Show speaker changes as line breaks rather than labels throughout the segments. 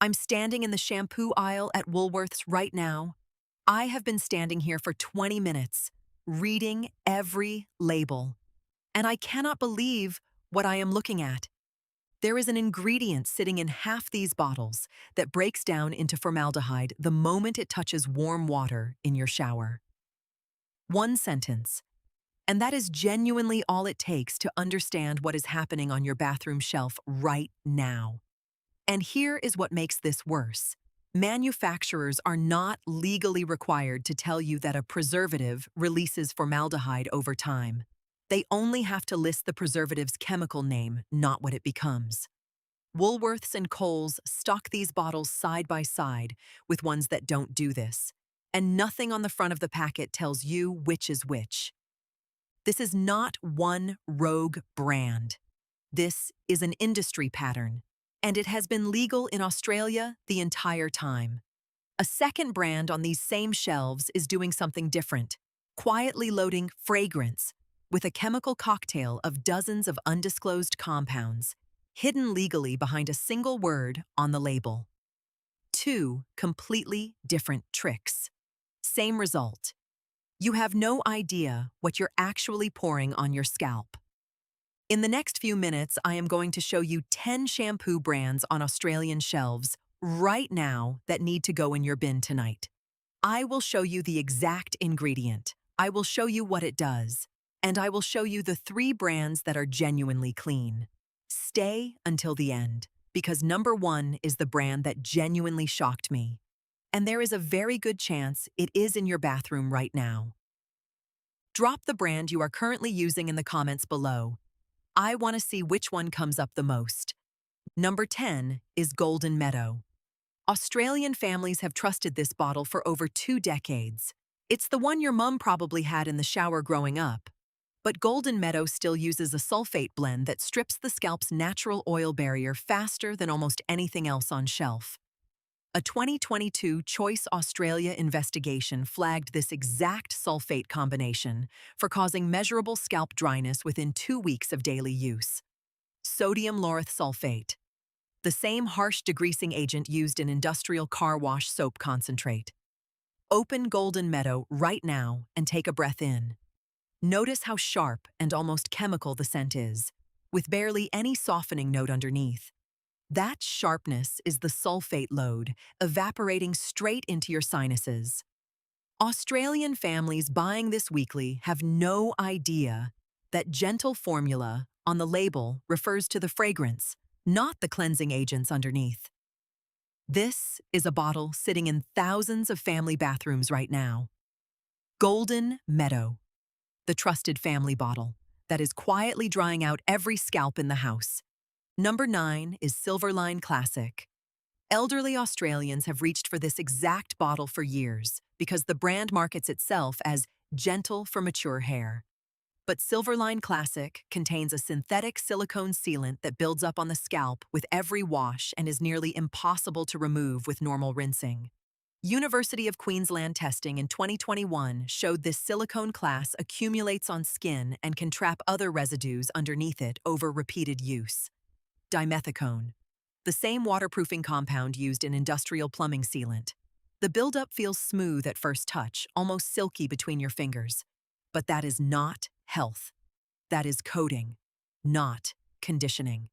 I'm standing in the shampoo aisle at Woolworths right now. I have been standing here for 20 minutes, reading every label, and I cannot believe what I am looking at. There is an ingredient sitting in half these bottles that breaks down into formaldehyde the moment it touches warm water in your shower. One sentence, and that is genuinely all it takes to understand what is happening on your bathroom shelf right now. And here is what makes this worse. Manufacturers are not legally required to tell you that a preservative releases formaldehyde over time. They only have to list the preservative's chemical name, not what it becomes. Woolworths and Kohl's stock these bottles side by side with ones that don't do this, and nothing on the front of the packet tells you which is which. This is not one rogue brand. This is an industry pattern, and it has been legal in Australia the entire time. A second brand on these same shelves is doing something different, quietly loading fragrance with a chemical cocktail of dozens of undisclosed compounds, hidden legally behind a single word on the label. Two completely different tricks. Same result. You have no idea what you're actually pouring on your scalp. In the next few minutes, I am going to show you 10 shampoo brands on Australian shelves right now that need to go in your bin tonight. I will show you the exact ingredient. I will show you what it does. And I will show you the 3 brands that are genuinely clean. Stay until the end, because number 1 is the brand that genuinely shocked me. And there is a very good chance it is in your bathroom right now. Drop the brand you are currently using in the comments below. I want to see which one comes up the most. Number 10 is Golden Meadow. Australian families have trusted this bottle for over 2 decades. It's the one your mum probably had in the shower growing up. But Golden Meadow still uses a sulfate blend that strips the scalp's natural oil barrier faster than almost anything else on shelf. A 2022 Choice Australia investigation flagged this exact sulfate combination for causing measurable scalp dryness within 2 weeks of daily use. Sodium lauryl sulfate, the same harsh degreasing agent used in industrial car wash soap concentrate. Open Golden Meadow right now and take a breath in. Notice how sharp and almost chemical the scent is, with barely any softening note underneath. That sharpness is the sulfate load, evaporating straight into your sinuses. Australian families buying this weekly have no idea that gentle formula on the label refers to the fragrance, not the cleansing agents underneath. This is a bottle sitting in thousands of family bathrooms right now. Golden Meadow, the trusted family bottle that is quietly drying out every scalp in the house. Number 9 is Silverline Classic. Elderly Australians have reached for this exact bottle for years because the brand markets itself as gentle for mature hair. But Silverline Classic contains a synthetic silicone sealant that builds up on the scalp with every wash and is nearly impossible to remove with normal rinsing. University of Queensland testing in 2021 showed this silicone class accumulates on skin and can trap other residues underneath it over repeated use. Dimethicone, the same waterproofing compound used in industrial plumbing sealant. The buildup feels smooth at first touch, almost silky between your fingers. But that is not health. That is coating, not conditioning.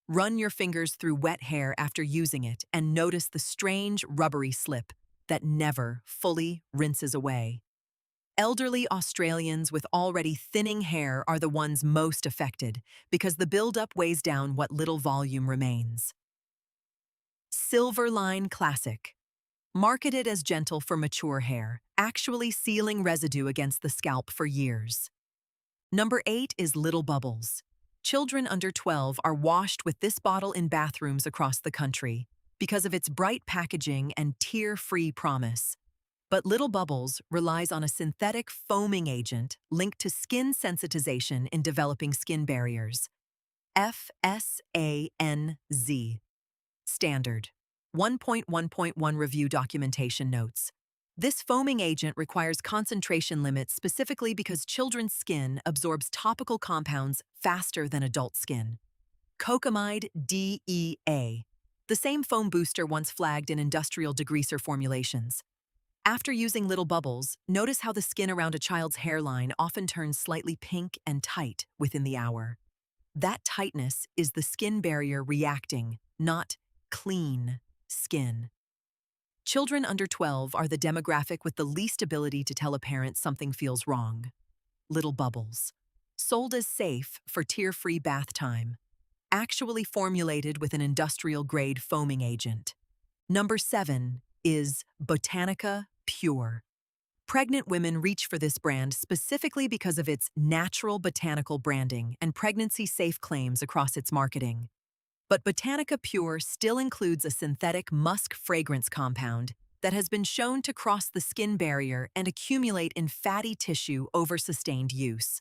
Run your fingers through wet hair after using it and notice the strange rubbery slip that never fully rinses away. Elderly Australians with already thinning hair are the ones most affected because the buildup weighs down what little volume remains. Silverline Classic. Marketed as gentle for mature hair, actually sealing residue against the scalp for years. Number 8 is Little Bubbles. Children under 12 are washed with this bottle in bathrooms across the country because of its bright packaging and tear-free promise. But Little Bubbles relies on a synthetic foaming agent linked to skin sensitization in developing skin barriers. FSANZ. Standard. 1.1.1 Review Documentation Notes. This foaming agent requires concentration limits specifically because children's skin absorbs topical compounds faster than adult skin. Cocamide DEA. the same foam booster once flagged in industrial degreaser formulations. After using little bubbles, notice how the skin around a child's hairline often turns slightly pink and tight within the hour. That tightness is the skin barrier reacting, not clean skin. Children under 12 are the demographic with the least ability to tell a parent something feels wrong. Little bubbles. Sold as safe for tear-free bath time. Actually formulated with an industrial-grade foaming agent. Number 7 is Botanica Pure. Pregnant women reach for this brand specifically because of its natural botanical branding and pregnancy-safe claims across its marketing. But Botanica Pure still includes a synthetic musk fragrance compound that has been shown to cross the skin barrier and accumulate in fatty tissue over sustained use.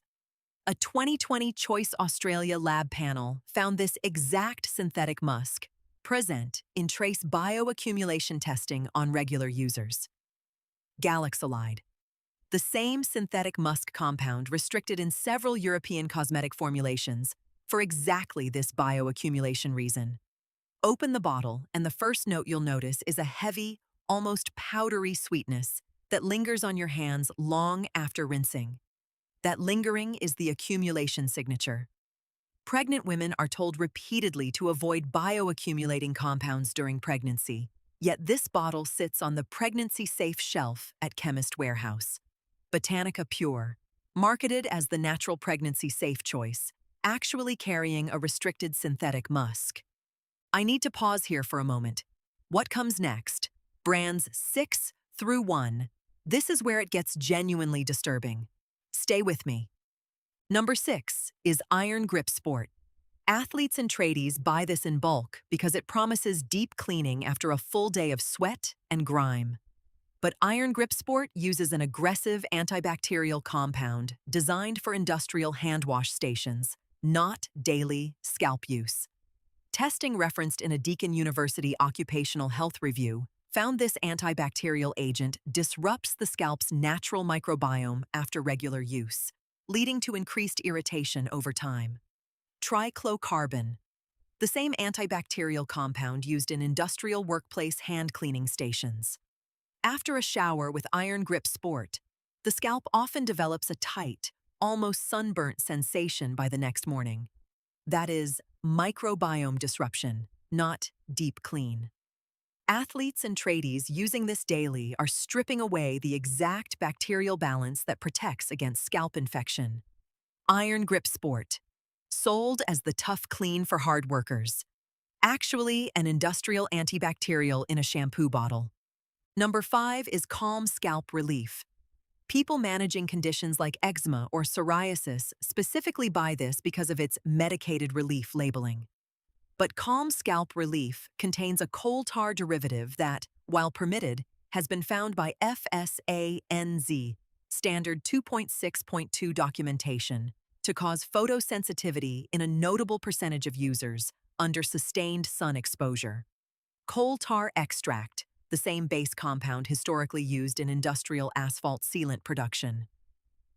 A 2020 Choice Australia lab panel found this exact synthetic musk present in trace bioaccumulation testing on regular users. Galaxolide. The same synthetic musk compound restricted in several European cosmetic formulations for exactly this bioaccumulation reason. Open the bottle, and the first note you'll notice is a heavy, almost powdery sweetness that lingers on your hands long after rinsing. That lingering is the accumulation signature. Pregnant women are told repeatedly to avoid bioaccumulating compounds during pregnancy, yet this bottle sits on the pregnancy-safe shelf at Chemist warehouse. Botanica Pure, marketed as the natural pregnancy-safe choice, actually carrying a restricted synthetic musk. I need to pause here for a moment. What comes next? Brands 6 through 1. This is where it gets genuinely disturbing. Stay with me. Number 6 is Iron Grip Sport. Athletes and tradies buy this in bulk because it promises deep cleaning after a full day of sweat and grime. But Iron Grip Sport uses an aggressive antibacterial compound designed for industrial hand wash stations, not daily scalp use. Testing referenced in a Deakin University occupational health review found this antibacterial agent disrupts the scalp's natural microbiome after regular use, leading to increased irritation over time. Trichlocarbon, the same antibacterial compound used in industrial workplace hand cleaning stations. After a shower with Iron Grip Sport, the scalp often develops a tight, almost sunburnt sensation by the next morning. That is microbiome disruption, not deep clean. Athletes and tradies using this daily are stripping away the exact bacterial balance that protects against scalp infection. Iron Grip Sport, sold as the tough clean for hard workers. Actually an industrial antibacterial in a shampoo bottle. Number 5 is Calm Scalp Relief. People managing conditions like eczema or psoriasis specifically buy this because of its medicated relief labeling. But Calm Scalp Relief contains a coal tar derivative that, while permitted, has been found by FSANZ, Standard 2.6.2 documentation, to cause photosensitivity in a notable percentage of users under sustained sun exposure. Coal tar extract, the same base compound historically used in industrial asphalt sealant production.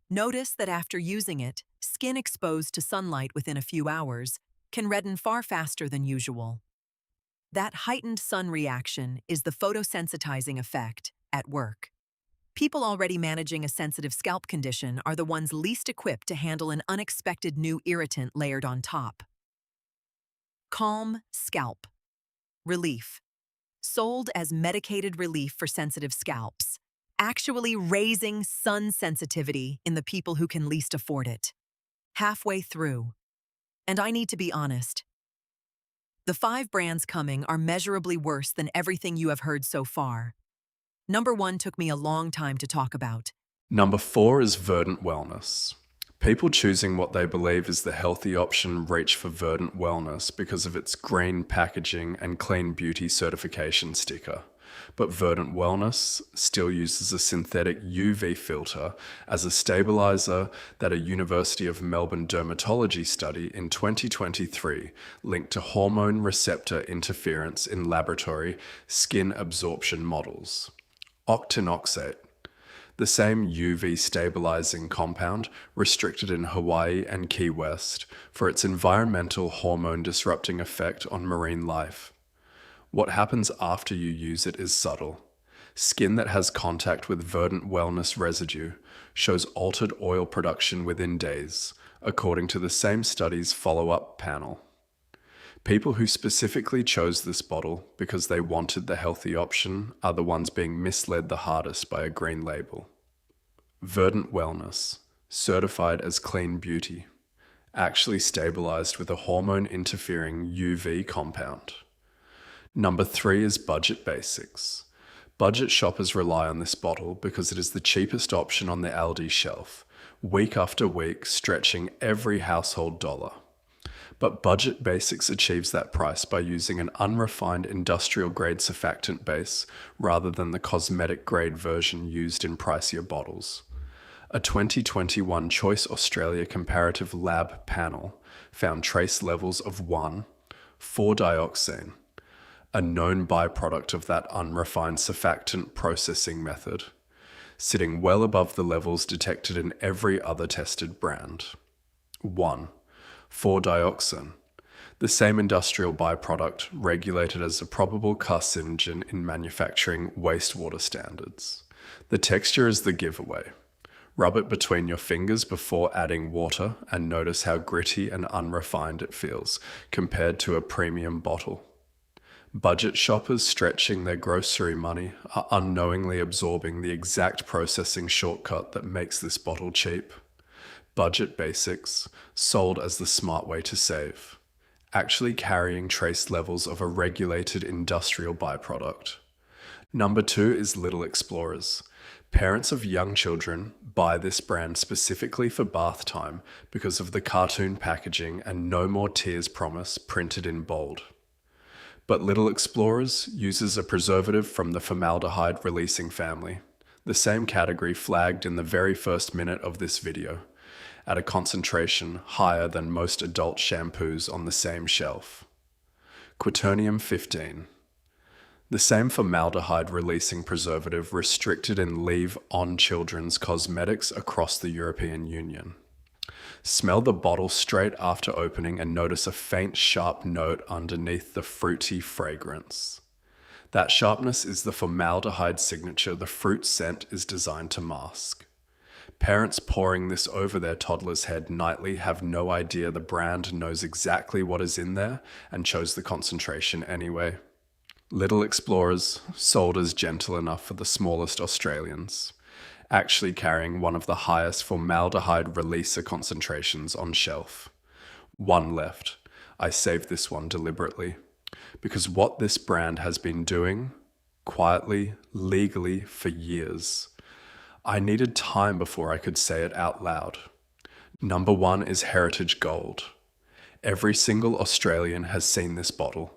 Notice that after using it, skin exposed to sunlight within a few hours can redden far faster than usual. That heightened sun reaction is the photosensitizing effect at work. People already managing a sensitive scalp condition are the ones least equipped to handle an unexpected new irritant layered on top. Calm Scalp Relief, sold as medicated relief for sensitive scalps, actually raising sun sensitivity in the people who can least afford it. Halfway through. And I need to be honest. The 5 brands coming are measurably worse than everything you have heard so far. Number 1 took me a long time to talk about.
Number 4 is Verdant Wellness. People choosing what they believe is the healthy option reach for Verdant Wellness because of its green packaging and clean beauty certification sticker. But Verdant Wellness still uses a synthetic UV filter as a stabilizer that a University of Melbourne dermatology study in 2023 linked to hormone receptor interference in laboratory skin absorption models. Octinoxate, the same UV stabilizing compound restricted in Hawaii and Key West for its environmental hormone disrupting effect on marine life. What happens after you use it is subtle. Skin that has contact with Verdant Wellness residue shows altered oil production within days, according to the same study's follow-up panel. People who specifically chose this bottle because they wanted the healthy option are the ones being misled the hardest by a green label. Verdant Wellness, certified as clean beauty, actually stabilized with a hormone-interfering UV compound. Number 3 is Budget Basics. Budget shoppers rely on this bottle because it is the cheapest option on the ALDI shelf, week after week, stretching every household dollar. But Budget Basics achieves that price by using an unrefined industrial-grade surfactant base rather than the cosmetic-grade version used in pricier bottles. A 2021 Choice Australia Comparative Lab panel found trace levels of 1,4-dioxane, a known byproduct of that unrefined surfactant processing method, sitting well above the levels detected in every other tested brand. 1,4-dioxane, the same industrial byproduct regulated as a probable carcinogen in manufacturing wastewater standards. The texture is the giveaway. Rub it between your fingers before adding water and notice how gritty and unrefined it feels compared to a premium bottle. Budget shoppers stretching their grocery money are unknowingly absorbing the exact processing shortcut that makes this bottle cheap. Budget Basics, sold as the smart way to save, actually carrying trace levels of a regulated industrial byproduct. Number 2 is Little Explorers. Parents of young children buy this brand specifically for bath time because of the cartoon packaging and "No More Tears" promise printed in bold. But Little Explorers uses a preservative from the formaldehyde-releasing family, the same category flagged in the very first minute of this video, at a concentration higher than most adult shampoos on the same shelf. Quaternium-15. The same formaldehyde-releasing preservative restricted in leave on children's cosmetics across the European Union. Smell the bottle straight after opening and notice a faint, sharp note underneath the fruity fragrance. That sharpness is the formaldehyde signature the fruit scent is designed to mask. Parents pouring this over their toddler's head nightly have no idea the brand knows exactly what is in there and chose the concentration anyway. Little Explorers, sold as gentle enough for the smallest Australians, actually carrying one of the highest formaldehyde releaser concentrations on shelf. One left. I saved this one deliberately, because what this brand has been doing, quietly, legally, for years, I needed time before I could say it out loud. Number 1 is Heritage Gold. Every single Australian has seen this bottle.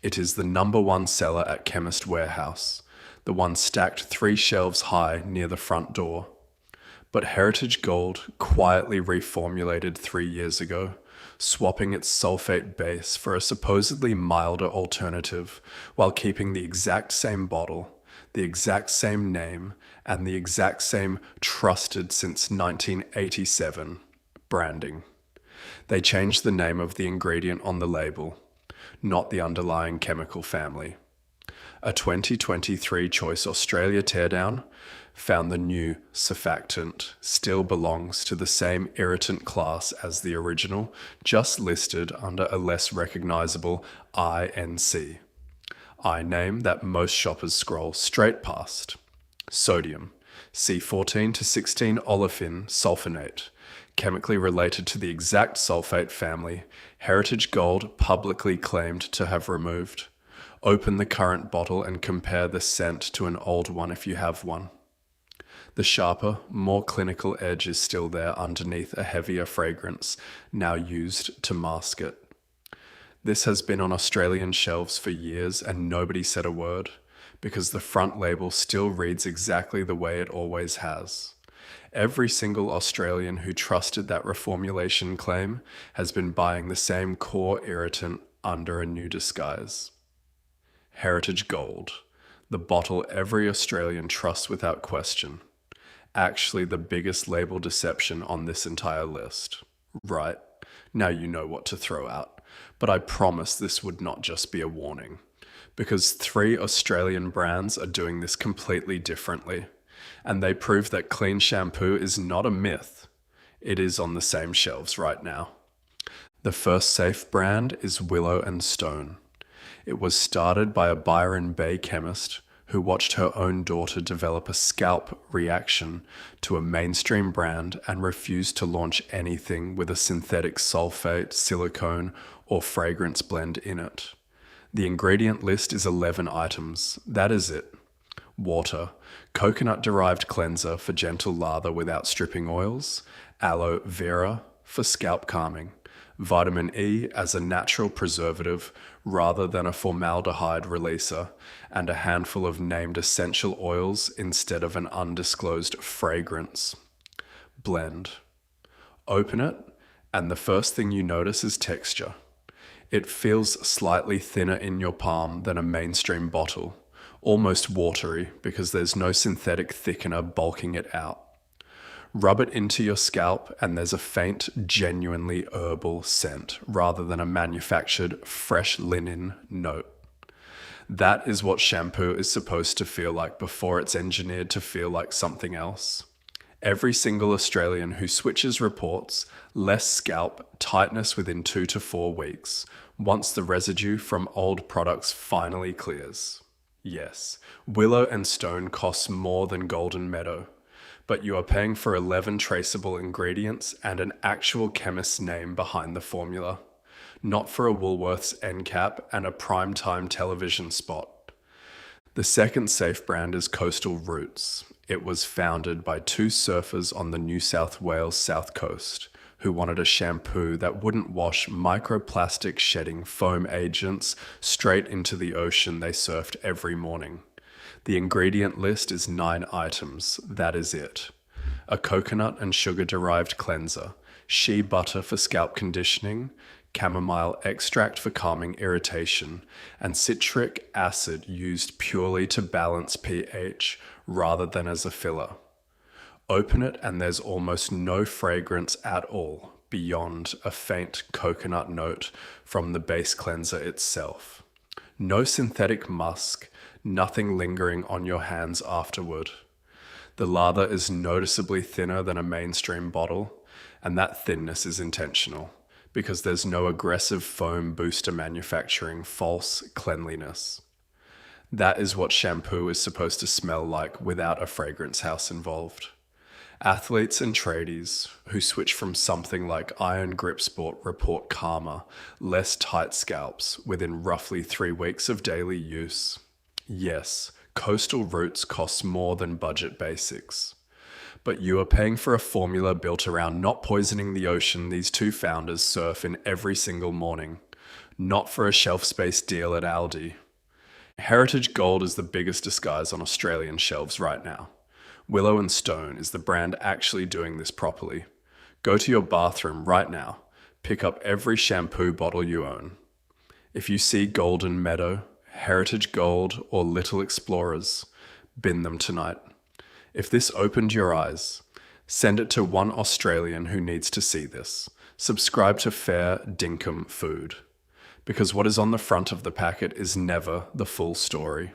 It is the number 1 seller at Chemist warehouse, the one stacked 3 shelves high near the front door. But Heritage Gold quietly reformulated 3 years ago, swapping its sulfate base for a supposedly milder alternative while keeping the exact same bottle, the exact same name, and the exact same trusted since 1987 branding. They changed the name of the ingredient on the label, not the underlying chemical family. A 2023 Choice Australia teardown found the new surfactant still belongs to the same irritant class as the original, just listed under a less recognizable INC. I name that most shoppers scroll straight past. Sodium, C14 to 16 olefin sulfonate, chemically related to the exact sulfate family Heritage Gold publicly claimed to have removed. Open the current bottle and compare the scent to an old one if you have one. The sharper, more clinical edge is still there underneath a heavier fragrance, now used to mask it. This has been on Australian shelves for years and nobody said a word, because the front label still reads exactly the way it always has. Every single Australian who trusted that reformulation claim has been buying the same core irritant under a new disguise. Heritage Gold, the bottle every Australian trusts without question. Actually the biggest label deception on this entire list. Right, now you know what to throw out, but I promise this would not just be a warning. Because 3 Australian brands are doing this completely differently, and they prove that clean shampoo is not a myth. It is on the same shelves right now. The first safe brand is Willow and Stone. It was started by a Byron Bay chemist who watched her own daughter develop a scalp reaction to a mainstream brand and refused to launch anything with a synthetic sulfate, silicone, or fragrance blend in it. The ingredient list is 11 items. That is it. Water, coconut-derived cleanser for gentle lather without stripping oils, aloe vera for scalp calming, vitamin E as a natural preservative rather than a formaldehyde releaser, and a handful of named essential oils instead of an undisclosed fragrance. Blend. Open it, and the first thing you notice is texture. It feels slightly thinner in your palm than a mainstream bottle, almost watery because there's no synthetic thickener bulking it out. Rub it into your scalp and there's a faint, genuinely herbal scent rather than a manufactured, fresh linen note. That is what shampoo is supposed to feel like before it's engineered to feel like something else. Every single Australian who switches reports less scalp tightness within 2 to 4 weeks once the residue from old products finally clears. Yes, Willow and Stone costs more than Golden Meadow, but you are paying for 11 traceable ingredients and an actual chemist's name behind the formula, not for a Woolworths end cap and a primetime television spot. The second safe brand is Coastal Roots. It was founded by 2 surfers on the New South Wales south coast who wanted a shampoo that wouldn't wash microplastic shedding foam agents straight into the ocean they surfed every morning. The ingredient list is 9 items. That is it. A coconut and sugar-derived cleanser, shea butter for scalp conditioning, chamomile extract for calming irritation, and citric acid used purely to balance pH rather than as a filler. Open it and there's almost no fragrance at all beyond a faint coconut note from the base cleanser itself. No synthetic musk, nothing lingering on your hands afterward. The lather is noticeably thinner than a mainstream bottle, and that thinness is intentional because there's no aggressive foam booster manufacturing false cleanliness. That is what shampoo is supposed to smell like without a fragrance house involved. Athletes and tradies who switch from something like Iron Grip Sport report calmer, less tight scalps within roughly 3 weeks of daily use. Yes, Coastal Roots costs more than budget basics. But you are paying for a formula built around not poisoning the ocean these 2 founders surf in every single morning, not for a shelf space deal at ALDI. Heritage Gold is the biggest disguise on Australian shelves right now. Willow and Stone is the brand actually doing this properly. Go to your bathroom right now, pick up every shampoo bottle you own. If you see Golden Meadow, Heritage Gold, or Little Explorers, bin them tonight. If this opened your eyes, send it to one Australian who needs to see this. Subscribe to Dinkum Food, because what is on the front of the packet is never the full story.